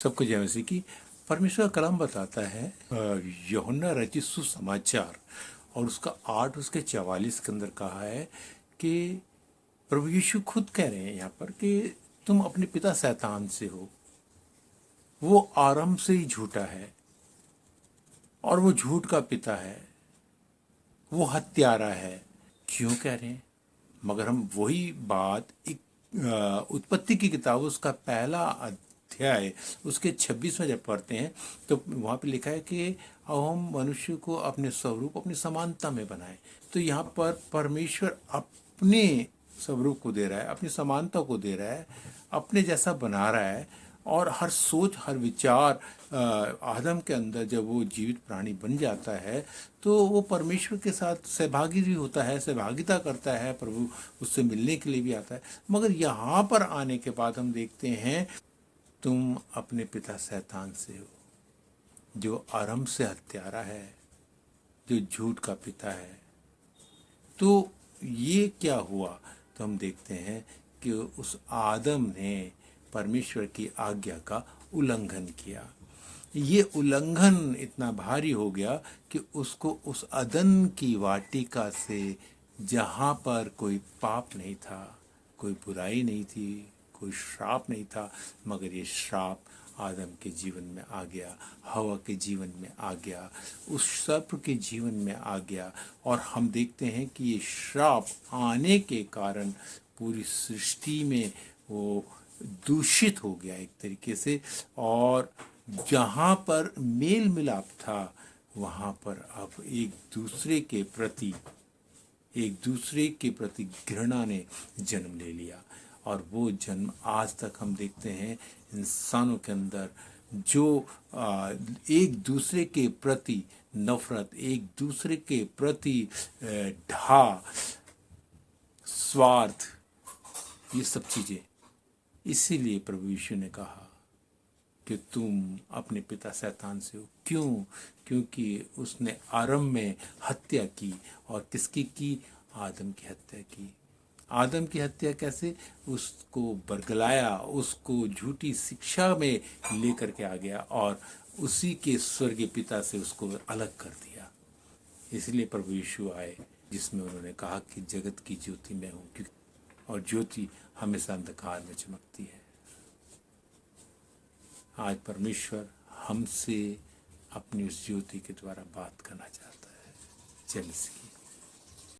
सबको जय मसीह की। परमेश्वर का कलाम बताता है यूहन्ना रचित सुसमाचार और उसका 8 उसके 44 के अंदर कहा है कि प्रभु यीशु खुद कह रहे हैं यहाँ पर कि तुम अपने पिता शैतान से हो। वो आरंभ से ही झूठा है और वो झूठ का पिता है, वो हत्यारा है। क्यों कह रहे हैं? मगर हम वही बात एक उत्पत्ति की किताब उसका पहला अध्याय उसके 26 में जब पढ़ते हैं तो वहाँ पे लिखा है कि अब हम मनुष्य को अपने स्वरूप अपनी समानता में बनाए। तो यहाँ पर परमेश्वर अपने स्वरूप को दे रहा है, अपनी समानता को दे रहा है, अपने जैसा बना रहा है। और हर सोच हर विचार आदम के अंदर जब वो जीवित प्राणी बन जाता है तो वो परमेश्वर के साथ सहभागी भी होता है, सहभागिता करता है, प्रभु उससे मिलने के लिए भी आता है। मगर यहाँ पर आने के बाद हम देखते हैं तुम अपने पिता शैतान से हो, जो आरंभ से हत्यारा है, जो झूठ का पिता है। तो ये क्या हुआ? तो हम देखते हैं कि उस आदम ने परमेश्वर की आज्ञा का उल्लंघन किया। ये उल्लंघन इतना भारी हो गया कि उसको उस अदन की वाटिका से, जहाँ पर कोई पाप नहीं था, कोई बुराई नहीं थी, कोई श्राप नहीं था, मगर ये श्राप आदम के जीवन में आ गया, हवा के जीवन में आ गया, उस सर्प के जीवन में आ गया। और हम देखते हैं कि ये श्राप आने के कारण पूरी सृष्टि में वो दूषित हो गया एक तरीके से। और जहाँ पर मेल मिलाप था वहाँ पर अब एक दूसरे के प्रति घृणा ने जन्म ले लिया। और वो जन्म आज तक हम देखते हैं इंसानों के अंदर, जो एक दूसरे के प्रति नफरत, एक दूसरे के प्रति स्वार्थ, ये सब चीज़ें। इसीलिए प्रभु यीशु ने कहा कि तुम अपने पिता शैतान से हो। क्यों? क्योंकि उसने आरंभ में हत्या की। और किसकी की? आदम की हत्या की। आदम की हत्या कैसे? उसको बरगलाया, उसको झूठी शिक्षा में लेकर के आ गया और उसी के स्वर्गीय पिता से उसको अलग कर दिया। इसलिए प्रभु यीशु आए, जिसमें उन्होंने कहा कि जगत की ज्योति मैं हूँ, क्योंकि और ज्योति हमेशा अंधकार में चमकती है। आज परमेश्वर हमसे अपनी उस ज्योति के द्वारा बात करना चाहता है। जय मसीह।